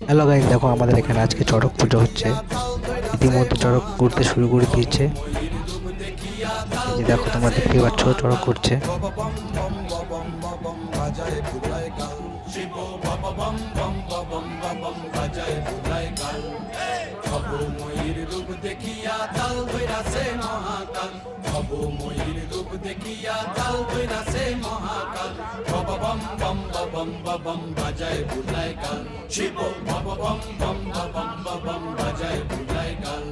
Hello guys, দেখো আমাদের এখানে আজকে চড়ক পুজো হচ্ছে। ইতিমধ্যে চড়ক করতে শুরু করে দিয়েছে। এই যে দেখো, তোমরা দেখতেই পাচ্ছ চড়ক করছে। বাজায় বুলাই গান শিব বম বম বম বম বম বাজায় বুলাই গান।